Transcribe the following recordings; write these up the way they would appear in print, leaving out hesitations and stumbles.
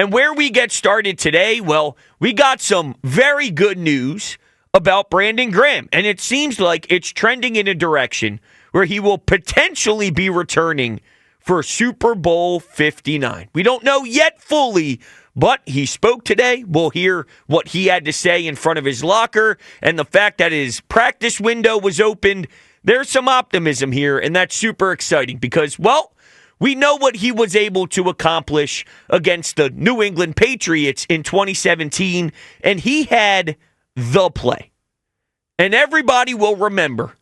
And where we get started today, well, we got some very good news about Brandon Graham. And it seems like it's trending in a direction where he will potentially be returning for Super Bowl 59. We don't know yet fully, but he spoke today. We'll hear what he had to say in front of his locker, and the fact that his practice window was opened. There's some optimism here, and that's super exciting because, well, we know what he was able to accomplish against the New England Patriots in 2017, and he had the play. And everybody will remember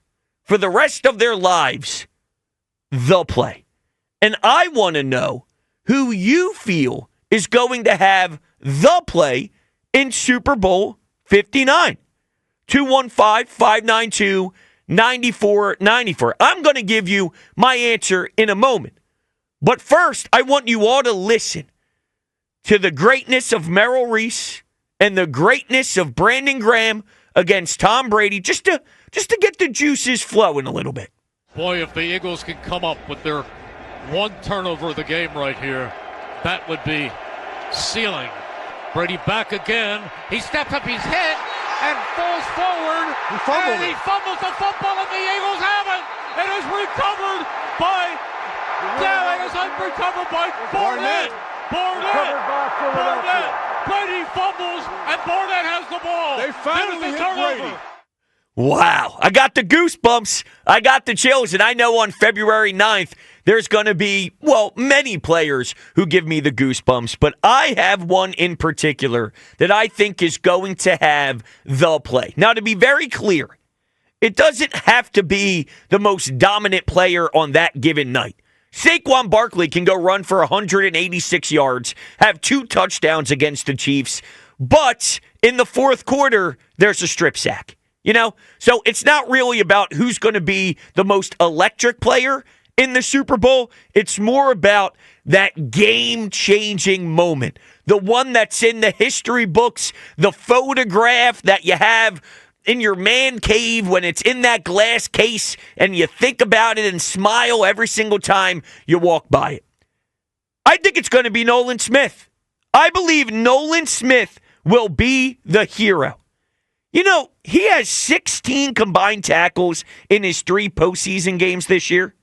for the rest of their lives the play. And I want to know who you feel is going to have the play in Super Bowl 59. 215-592-9494. I'm going to give you my answer in a moment. But first, I want you all to listen to the greatness of Merrill Reese and the greatness of Brandon Graham against Tom Brady, just to get the juices flowing a little bit. Boy, if the Eagles can come up with their one turnover of the game right here, that would be sealing. Brady back again. He steps up, he's hit, and falls forward. He fumbles the football, and the Eagles have it. It is recovered by Barnett. Brady fumbles, and Barnett has the ball. They finally hit Brady. Wow. I got the goosebumps. I got the chills. And I know on February 9th, there's going to be, well, many players who give me the goosebumps. But I have one in particular that I think is going to have the play. Now, to be very clear, it doesn't have to be the most dominant player on that given night. Saquon Barkley can go run for 186 yards, have 2 touchdowns against the Chiefs, but in the fourth quarter, there's a strip sack. You know, so it's not really about who's going to be the most electric player in the Super Bowl. It's more about that game-changing moment, the one that's in the history books, the photograph that you have in your man cave when it's in that glass case and you think about it and smile every single time you walk by it. I think it's going to be Nolan Smith. I believe Nolan Smith will be the hero. You know, he has 16 combined tackles in his 3 postseason games this year.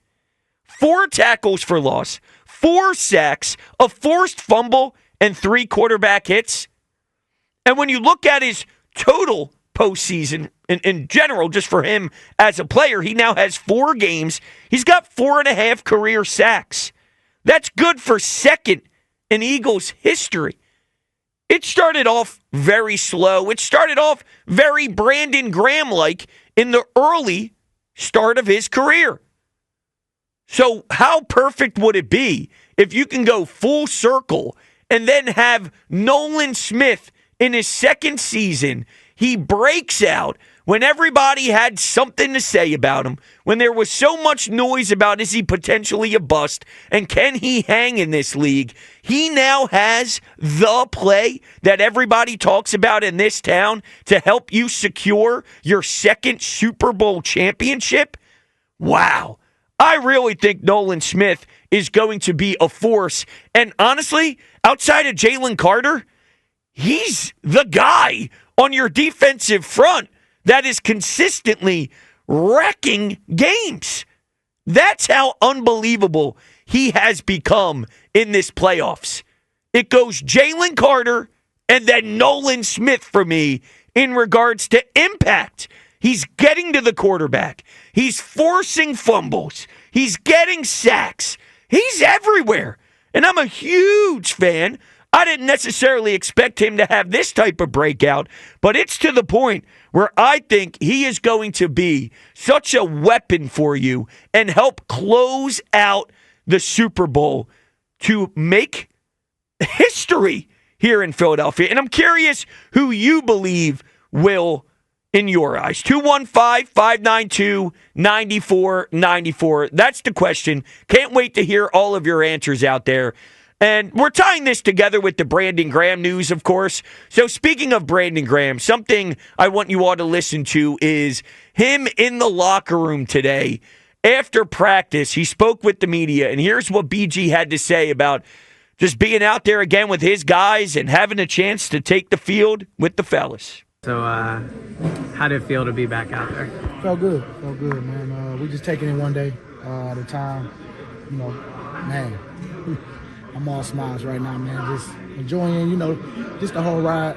4 tackles for loss, 4 sacks, a forced fumble, and 3 quarterback hits. And when you look at his total postseason in general, just for him as a player, he now has 4 games. He's got 4.5 career sacks. That's good for second in Eagles history. It started off very slow. It started off very Brandon Graham-like in the early start of his career. So how perfect would it be if you can go full circle and then have Nolan Smith in his second season? He breaks out when everybody had something to say about him, when there was so much noise about is he potentially a bust and can he hang in this league. He now has the play that everybody talks about in this town to help you secure your second Super Bowl championship. Wow. I really think Nolan Smith is going to be a force. And honestly, outside of Jalen Carter, he's the guy on your defensive front that is consistently wrecking games. That's how unbelievable he has become in this playoffs. It goes Jalen Carter and then Nolan Smith for me in regards to impact. He's getting to the quarterback. He's forcing fumbles. He's getting sacks. He's everywhere. And I'm a huge fan. I didn't necessarily expect him to have this type of breakout, but it's to the point where I think he is going to be such a weapon for you and help close out the Super Bowl to make history here in Philadelphia. And I'm curious who you believe will, in your eyes. 215-592-9494. That's the question. Can't wait to hear all of your answers out there. And we're tying this together with the Brandon Graham news, of course. So speaking of Brandon Graham, something I want you all to listen to is him in the locker room today. After practice, he spoke with the media, and here's what BG had to say about just being out there again with his guys and having a chance to take the field with the fellas. So, how did it feel to be back out there? Felt good, man. We just taking it one day at a time. You know, man, I'm all smiles right now, man. Just enjoying, just the whole ride.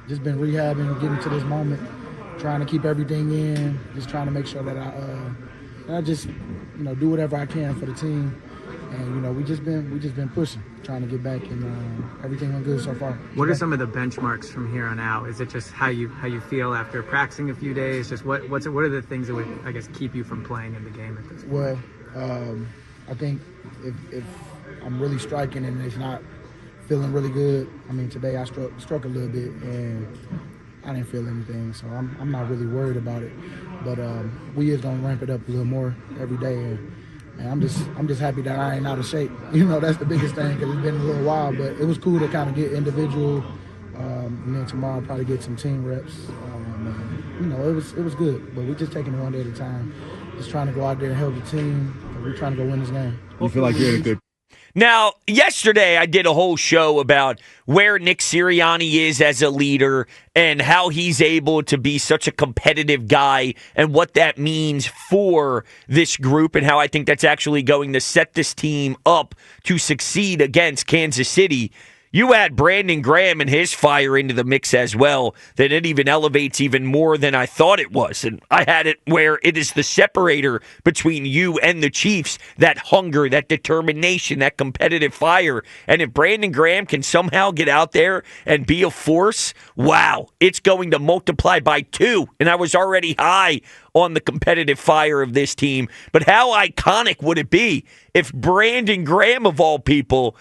Just been rehabbing, getting to this moment, trying to keep everything in, just trying to make sure that I just, do whatever I can for the team. And we just been pushing, trying to get back, and everything went good so far. What are some of the benchmarks from here on out? Is it just how you feel after practicing a few days? Just what are the things that would, I guess, keep you from playing in the game at this point? Well, I think if I'm really striking and it's not feeling really good, I mean, today I struck a little bit and I didn't feel anything, so I'm not really worried about it. But we is gonna ramp it up a little more every day, and I'm just happy that I ain't out of shape. That's the biggest thing, because it's been a little while. But it was cool to kind of get individual, and then tomorrow I'll probably get some team reps. It was good, but we're just taking it one day at a time. Just trying to go out there and help the team. We're trying to go win this game. You feel like you're in a good. Now, yesterday I did a whole show about where Nick Sirianni is as a leader and how he's able to be such a competitive guy and what that means for this group and how I think that's actually going to set this team up to succeed against Kansas City. You add Brandon Graham and his fire into the mix as well, then it even elevates even more than I thought it was. And I had it where it is the separator between you and the Chiefs, that hunger, that determination, that competitive fire. And if Brandon Graham can somehow get out there and be a force, wow, it's going to multiply by 2. And I was already high on the competitive fire of this team. But how iconic would it be if Brandon Graham, of all people,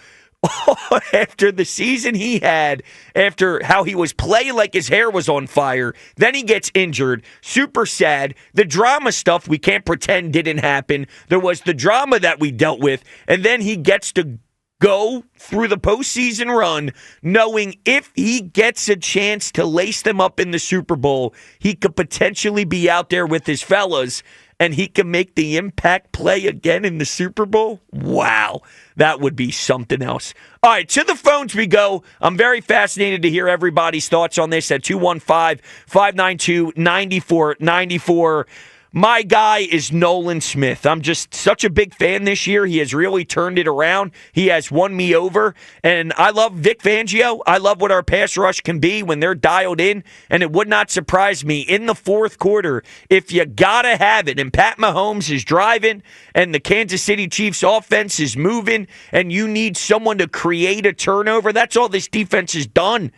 after the season he had, after how he was playing like his hair was on fire, then he gets injured, super sad. The drama stuff we can't pretend didn't happen. There was the drama that we dealt with, and then he gets to go through the postseason run knowing if he gets a chance to lace them up in the Super Bowl, he could potentially be out there with his fellas and he can make the impact play again in the Super Bowl. Wow, that would be something else. All right, to the phones we go. I'm very fascinated to hear everybody's thoughts on this at 215-592-9494. My guy is Nolan Smith. I'm just such a big fan this year. He has really turned it around. He has won me over. And I love Vic Fangio. I love what our pass rush can be when they're dialed in. And it would not surprise me in the fourth quarter if you got to have it and Pat Mahomes is driving and the Kansas City Chiefs offense is moving and you need someone to create a turnover. That's all this defense has done.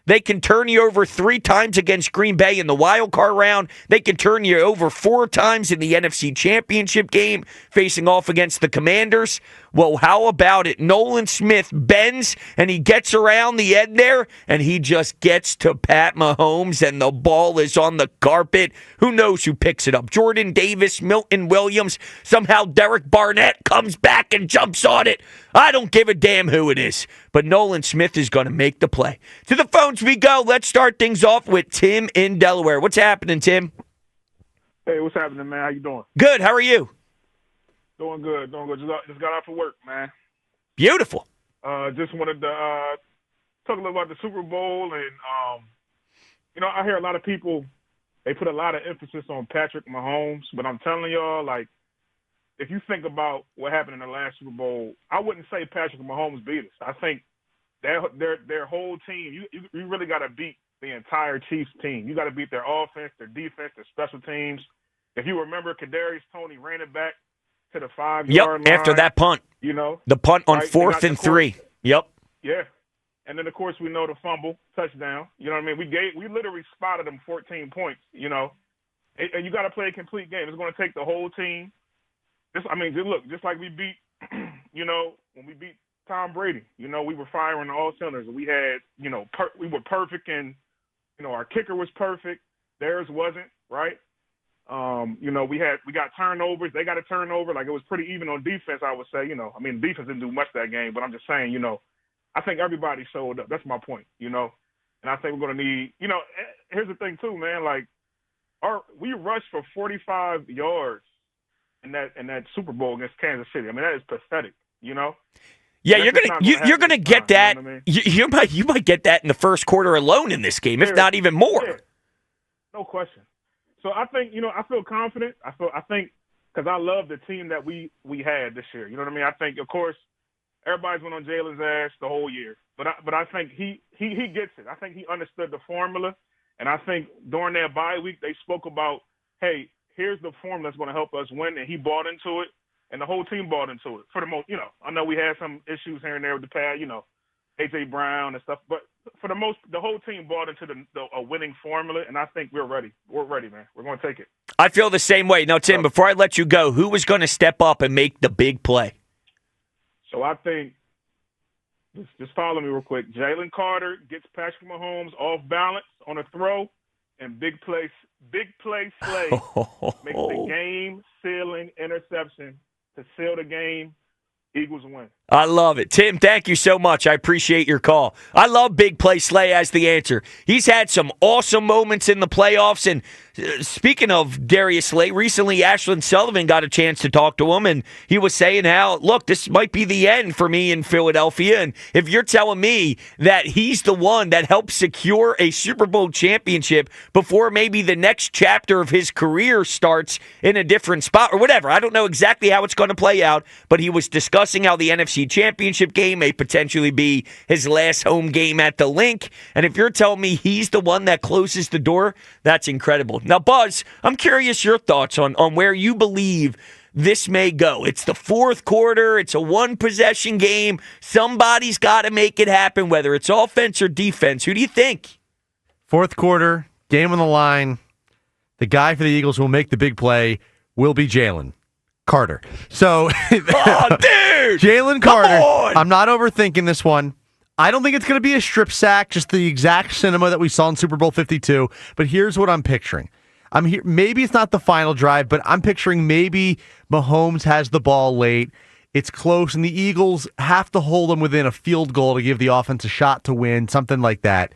They can turn you over 3 times against Green Bay in the wild card round. They can turn you over 4 times in the NFC Championship game, facing off against the Commanders. Well, how about it? Nolan Smith bends, and he gets around the end there, and he just gets to Pat Mahomes, and the ball is on the carpet. Who knows who picks it up? Jordan Davis, Milton Williams. Somehow Derek Barnett comes back and jumps on it. I don't give a damn who it is, but Nolan Smith is going to make the play. To the phones we go. Let's start things off with Tim in Delaware. What's happening, Tim? Hey, what's happening, man? How you doing? Good. How are you? Doing good. Just got out for work, man. Beautiful. Just wanted to talk a little about the Super Bowl, and I hear a lot of people, they put a lot of emphasis on Patrick Mahomes, but I'm telling y'all, like, if you think about what happened in the last Super Bowl, I wouldn't say Patrick Mahomes beat us. I think their whole team, you really got to beat the entire Chiefs team. You got to beat their offense, their defense, their special teams. If you remember, Kadarius Toney ran it back to the 5-yard line. After that punt. The punt on 4th and 3. Yep. Yeah. And then, of course, we know the fumble, touchdown. You know what I mean? We literally spotted them 14 points, And you got to play a complete game. It's going to take the whole team. Just like we beat, when we beat Tom Brady, we were firing on all cylinders. We had, we were perfect, and, our kicker was perfect. Theirs wasn't, right? We got turnovers. They got a turnover. Like, it was pretty even on defense, I would say. Defense didn't do much that game, but I'm just saying, I think everybody showed up. That's my point, And I think we're going to need, here's the thing too, man. Like, we rushed for 45 yards in that Super Bowl against Kansas City. That is pathetic, Yeah, That's you're just gonna not you're happen gonna this get time, that. You know what I mean? You might get that in the first quarter alone in this game, if Yeah. not even more. Yeah, no question. So I think I feel confident. I think because I love the team that we had this year. You know what I mean? I think, of course, everybody's went on Jalen's ass the whole year, but I think he gets it. I think he understood the formula, and I think during that bye week they spoke about, hey, here's the formula that's going to help us win, and he bought into it, and the whole team bought into it. For the most, I know we had some issues here and there with the pad, AJ Brown and stuff, but for the whole team bought into a winning formula, and I think we're ready. We're ready, man. We're going to take it. I feel the same way. Now, Tim, before I let you go, who was going to step up and make the big play? So I think, just follow me real quick. Jalen Carter gets Patrick Mahomes off balance on a throw, and big play Slay makes the game-sealing interception to seal the game. Eagles win. I love it. Tim, thank you so much. I appreciate your call. I love Big Play Slay as the answer. He's had some awesome moments in the playoffs. And speaking of Darius Slay, recently Ashlyn Sullivan got a chance to talk to him, and he was saying how, look, this might be the end for me in Philadelphia. And if you're telling me that he's the one that helped secure a Super Bowl championship before maybe the next chapter of his career starts in a different spot or whatever, I don't know exactly how it's going to play out, but he was discussing how the NFC Championship game may potentially be his last home game at the Link. And if you're telling me he's the one that closes the door, that's incredible. Now, Buzz, I'm curious your thoughts on where you believe this may go. It's the fourth quarter. It's a one-possession game. Somebody's got to make it happen, whether it's offense or defense. Who do you think? Fourth quarter, game on the line. The guy for the Eagles who will make the big play will be Jalen Carter. So, oh, dude! Jalen Carter. Come on! I'm not overthinking this one. I don't think it's going to be a strip sack, just the exact cinema that we saw in Super Bowl 52. But here's what I'm picturing. I'm here. Maybe it's not the final drive, but I'm picturing maybe Mahomes has the ball late. It's close, and the Eagles have to hold them within a field goal to give the offense a shot to win, something like that.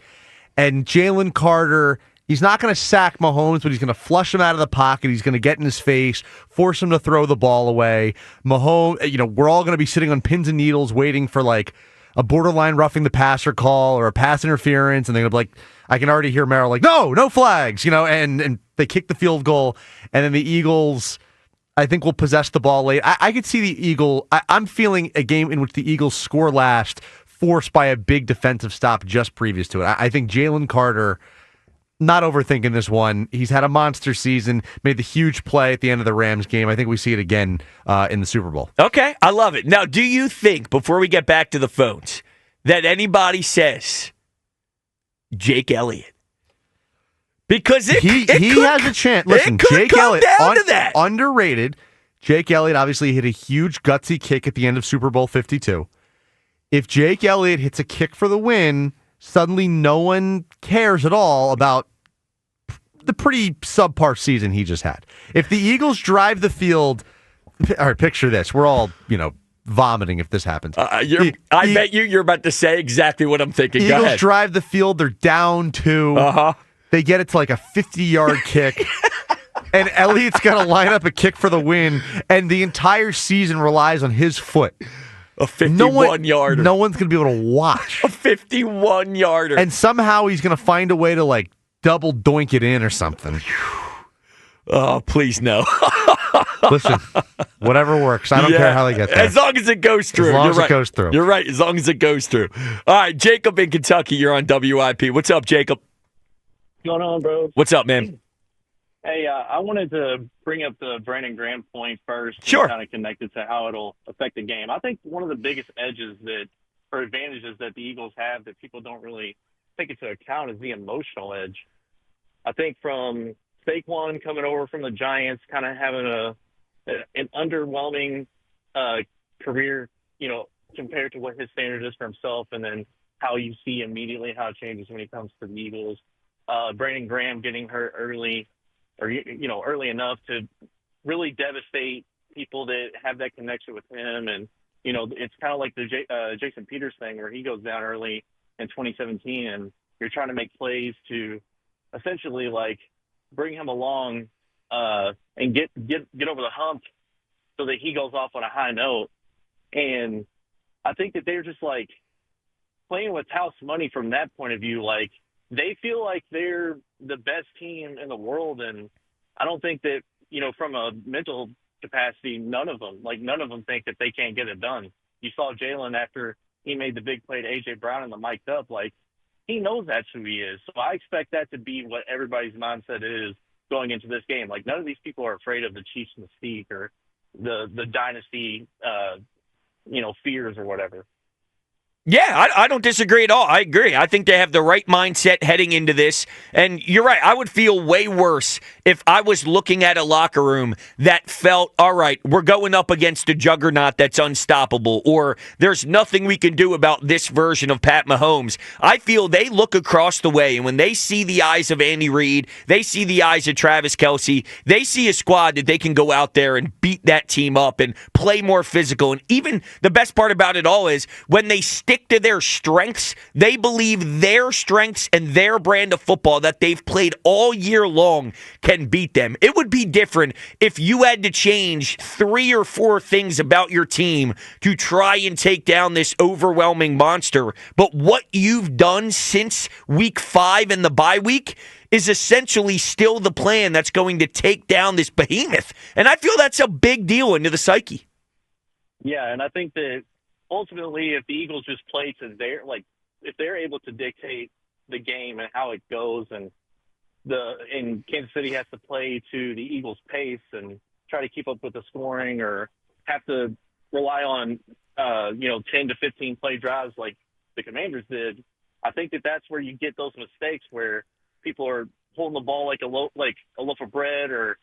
And Jalen Carter, he's not going to sack Mahomes, but he's going to flush him out of the pocket. He's going to get in his face, force him to throw the ball away. Mahomes, we're all going to be sitting on pins and needles waiting for like a borderline roughing the passer call or a pass interference, and they're going to be like, I can already hear Merrill like, no flags, and they kick the field goal, and then the Eagles, I think, will possess the ball late. I could see the Eagle. I'm feeling a game in which the Eagles score last, forced by a big defensive stop just previous to it. I think Jalen Carter, not overthinking this one. He's had a monster season, made the huge play at the end of the Rams game. I think we see it again in the Super Bowl. Okay, I love it. Now, do you think, before we get back to the phones, that anybody says Jake Elliott? Because he has a chance. Listen, Jake Elliott, underrated. Jake Elliott obviously hit a huge gutsy kick at the end of Super Bowl 52. If Jake Elliott hits a kick for the win, suddenly no one cares at all about the pretty subpar season he just had. If the Eagles drive the field, all right, picture this. We're all, vomiting if this happens. I bet you're about to say exactly what I'm thinking. Eagles drive the field. They're down 2. Uh-huh. They get it to like a 50-yard kick. And Elliott's got to line up a kick for the win. And the entire season relies on his foot. A 51-yarder. No one's going to be able to watch. A 51-yarder. And somehow he's going to find a way to like double doink it in or something. Oh, please no. Listen, whatever works. I don't care how they get there. As long as it goes through. As long as it goes through. You're right. As long as it goes through. All right, Jacob in Kentucky. You're on WIP. What's up, Jacob? What's going on, bro? What's up, man? Hey, I wanted to bring up the Brandon Graham point first. Sure. Kind of connected to how it'll affect the game. I think one of the biggest advantages that the Eagles have that people don't really take into account is the emotional edge. I think from Saquon coming over from the Giants, kind of having an underwhelming career, compared to what his standard is for himself, and then how you see immediately how it changes when he comes to the Eagles. Brandon Graham getting hurt early, or early enough to really devastate people that have that connection with him. And it's kind of like the Jason Peters thing, where he goes down early in 2017, and you're trying to make plays to essentially like bring him along and get over the hump so that he goes off on a high note. And I think that they're just like playing with house money from that point of view. Like they feel like they're the best team in the world, and I don't think that from a mental capacity, none of them think that they can't get it done. You saw Jalen after he made the big play to AJ Brown in the mic'd up, like he knows that's who he is. So I expect that to be what everybody's mindset is going into this game. Like none of these people are afraid of the Chiefs mystique or the dynasty, fears or whatever. Yeah, I don't disagree at all. I agree. I think they have the right mindset heading into this. And you're right. I would feel way worse if I was looking at a locker room that felt, all right, we're going up against a juggernaut that's unstoppable, or there's nothing we can do about this version of Pat Mahomes. I feel they look across the way, and when they see the eyes of Andy Reid, they see the eyes of Travis Kelce, they see a squad that they can go out there and beat that team up and play more physical. And even the best part about it all is when they stick to their strengths, they believe their strengths and their brand of football that they've played all year long can beat them. It would be different if you had to change 3 or 4 things about your team to try and take down this overwhelming monster. But what you've done since week 5 and the bye week is essentially still the plan that's going to take down this behemoth. And I feel that's a big deal into the psyche. Yeah, and I think that ultimately, if the Eagles just play to if they're able to dictate the game and how it goes, and Kansas City has to play to the Eagles' pace and try to keep up with the scoring, or have to rely on 10 to 15 play drives like the Commanders did, I think that that's where you get those mistakes where people are holding the ball like a loaf of bread, or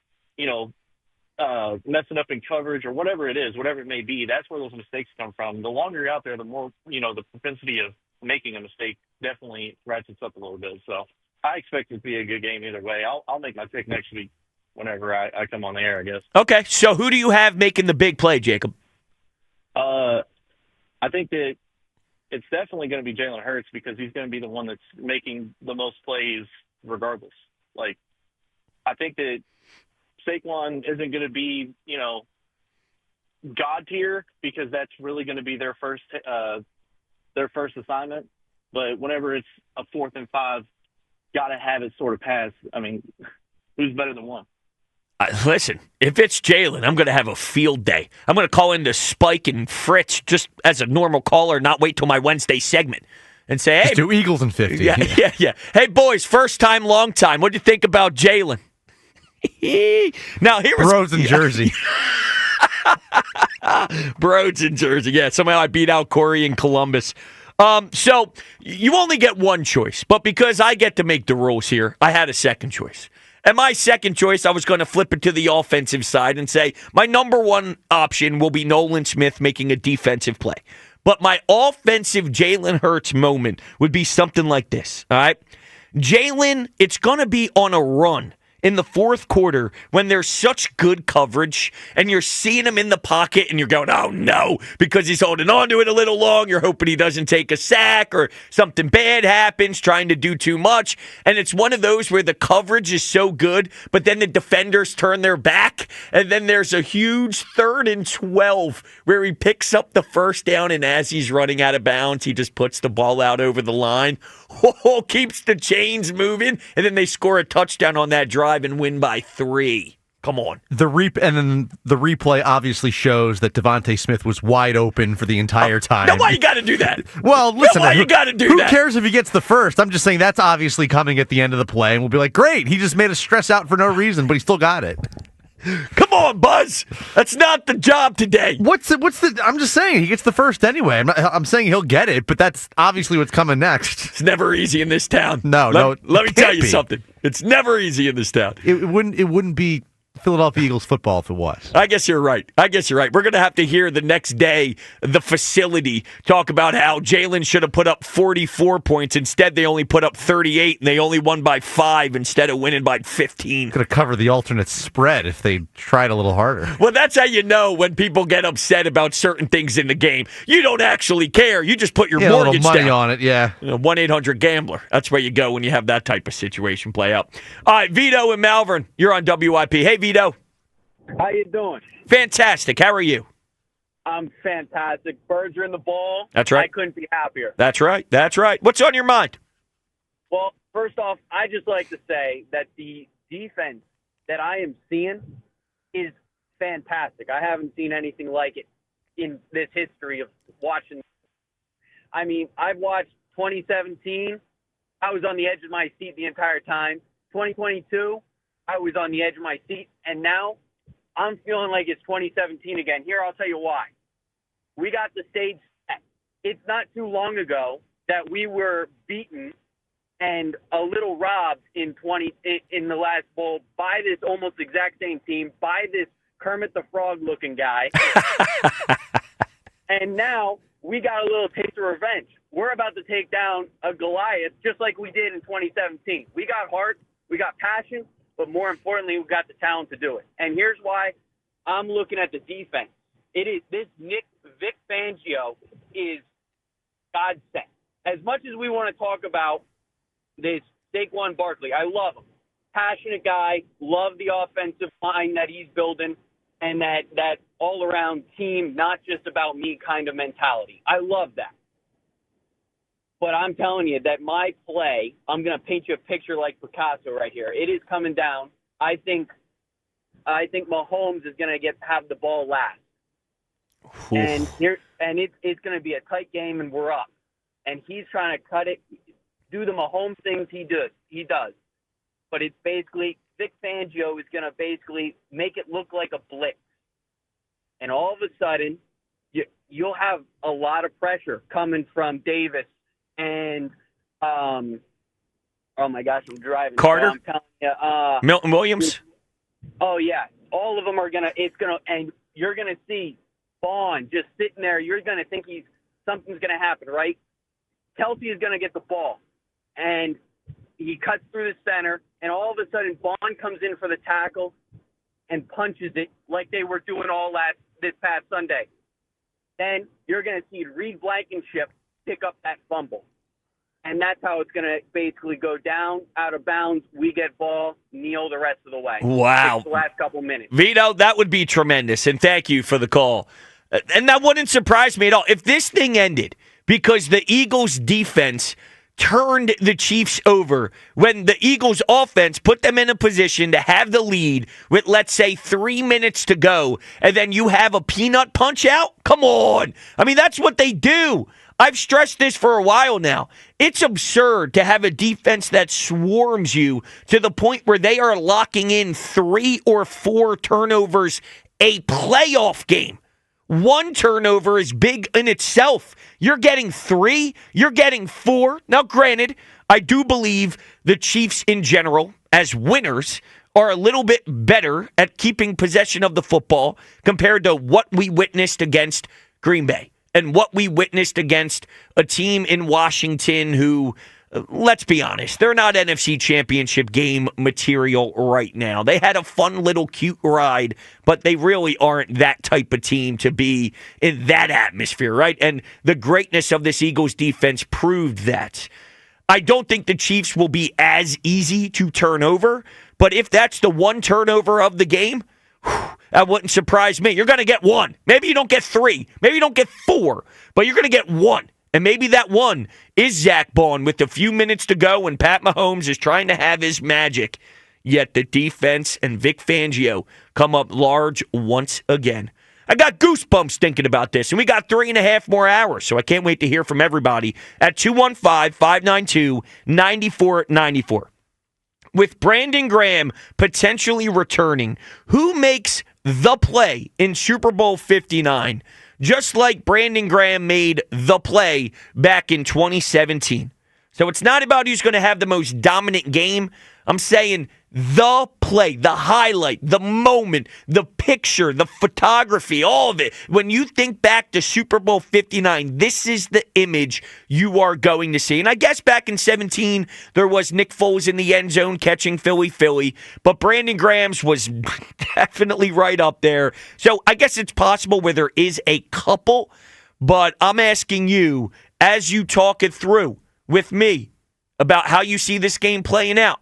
messing up in coverage or whatever it is, whatever it may be. That's where those mistakes come from. The longer you're out there, the more, the propensity of making a mistake definitely ratchets up a little bit. So I expect it to be a good game either way. I'll make my pick next week whenever I come on the air, I guess. Okay, so who do you have making the big play, Jacob? I think that it's definitely going to be Jalen Hurts, because he's going to be the one that's making the most plays regardless. Like, I think that Saquon isn't going to be, God tier, because that's really going to be their first assignment. But whenever it's a 4th and 5, got to have it sort of pass. I mean, who's better than one? Listen, if it's Jalen, I'm going to have a field day. I'm going to call into Spike and Fritz just as a normal caller, not wait till my Wednesday segment, and say, hey. Just do Eagles in 50. Yeah. Hey, boys, first time, long time. What do you think about Jalen? Now, here was Brodes in Jersey. Brodes in Jersey. Yeah, somehow I beat out Corey in Columbus. So you only get one choice, but because I get to make the rules here, I had a second choice. And my second choice, I was going to flip it to the offensive side and say my number one option will be Nolan Smith making a defensive play. But my offensive Jalen Hurts moment would be something like this, all right? Jalen, it's going to be on a run in the fourth quarter when there's such good coverage and you're seeing him in the pocket and you're going, oh no, because he's holding on to it a little long. You're hoping he doesn't take a sack or something bad happens, trying to do too much. And it's one of those where the coverage is so good, but then the defenders turn their back. And then there's a huge 3rd and 12 where he picks up the first down. And as he's running out of bounds, he just puts the ball out over the line. Keeps the chains moving. And then they score a touchdown on that drive and win by 3. Come on. And then the replay obviously shows that Devontae Smith was wide open for the entire time. Now, why you got to do that? Well, listen. Why you got to do that? Who cares if he gets the first? I'm just saying that's obviously coming at the end of the play, and we'll be like, great, he just made us stress out for no reason, but he still got it. Come on, Buzz. That's not the job today. I'm just saying he gets the first anyway. I'm saying he'll get it, but that's obviously what's coming next. It's never easy in this town. No. Let me tell you something. It's never easy in this town. It wouldn't be Philadelphia Eagles football if it was. I guess you're right. We're going to have to hear the next day the facility talk about how Jalen should have put up 44 points. Instead, they only put up 38, and they only won by 5 instead of winning by 15. Could have covered the alternate spread if they tried a little harder. Well, that's how you know when people get upset about certain things in the game. You don't actually care. You just put your mortgage a little money down on it, yeah. 1-800-GAMBLER. That's where you go when you have that type of situation play out. All right, Vito and Malvern, you're on WIP. Hey, Vito. How you doing? Fantastic. How are you? I'm fantastic. Birds are in the ball. That's right. I couldn't be happier. That's right. That's right. What's on your mind? Well, first off, I just like to say that the defense that I am seeing is fantastic. I haven't seen anything like it in this history of watching. I mean, I've watched 2017. I was on the edge of my seat the entire time. 2022, I was on the edge of my seat. And now I'm feeling like it's 2017 again. Here, I'll tell you why. We got the stage set. It's not too long ago that we were beaten and a little robbed in the last bowl by this almost exact same team, by this Kermit the Frog looking guy. And now we got a little taste of revenge. We're about to take down a Goliath just like we did in 2017. We got heart, we got passion, but more importantly, we got the talent to do it. And here's why I'm looking at the defense. It is this Vic Fangio is godsend. As much as we want to talk about this Saquon Barkley, I love him. Passionate guy, love the offensive line that he's building, and that all-around team, not just about me kind of mentality. I love that. But I'm telling you that my play, I'm going to paint you a picture like Picasso right here. It is coming down. I think Mahomes is going to have the ball last. And it's going to be a tight game, and we're up. And he's trying to cut it, do the Mahomes things he does. But it's basically Vic Fangio is going to basically make it look like a blitz. And all of a sudden, you'll have a lot of pressure coming from Davis and, oh my gosh, I'm driving. Carter? I'm telling you. Milton Williams? Oh, yeah. All of them are and you're going to see Vaughn just sitting there. You're going to think something's going to happen, right? Kelsey is going to get the ball, and he cuts through the center, and all of a sudden Vaughn comes in for the tackle and punches it like they were doing this past Sunday. Then you're going to see Reed Blankenship pick up that fumble. And that's how it's going to basically go down, out of bounds. We get ball, kneel the rest of the way. Wow. The last couple minutes. Vito, that would be tremendous, and thank you for the call. And that wouldn't surprise me at all. If this thing ended because the Eagles' defense turned the Chiefs over when the Eagles' offense put them in a position to have the lead with, let's say, 3 minutes to go, and then you have a peanut punch out? Come on. I mean, that's what they do. I've stressed this for a while now. It's absurd to have a defense that swarms you to the point where they are locking in 3 or 4 turnovers a playoff game. 1 turnover is big in itself. You're getting 3, you're getting 4. Now, granted, I do believe the Chiefs in general, as winners, are a little bit better at keeping possession of the football compared to what we witnessed against Green Bay and what we witnessed against a team in Washington who, let's be honest, they're not NFC Championship game material right now. They had a fun little cute ride, but they really aren't that type of team to be in that atmosphere, right? And the greatness of this Eagles defense proved that. I don't think the Chiefs will be as easy to turn over, but if that's the 1 turnover of the game, that wouldn't surprise me. You're going to get 1. Maybe you don't get 3. Maybe you don't get 4, but you're going to get 1. And maybe that 1 is Zach Bond with a few minutes to go when Pat Mahomes is trying to have his magic. Yet the defense and Vic Fangio come up large once again. I got goosebumps thinking about this, and we got 3.5 more hours, so I can't wait to hear from everybody at 215-592-9494. With Brandon Graham potentially returning, who makes the play in Super Bowl 59? Just like Brandon Graham made the play back in 2017. So it's not about who's going to have the most dominant game. I'm saying the play, the highlight, the moment, the picture, the photography, all of it. When you think back to Super Bowl 59, this is the image you are going to see. And I guess back in 17, there was Nick Foles in the end zone catching Philly, but Brandon Graham's was definitely right up there. So I guess it's possible where there is a couple, but I'm asking you, as you talk it through with me about how you see this game playing out,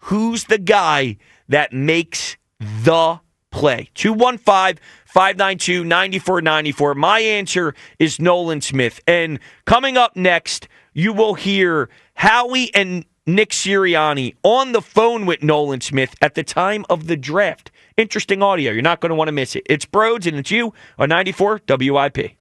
who's the guy that makes the play? 215 592-9494. My answer is Nolan Smith. And coming up next, you will hear Howie and Nick Sirianni on the phone with Nolan Smith at the time of the draft. Interesting audio. You're not going to want to miss it. It's Brodes, and it's you on 94 WIP.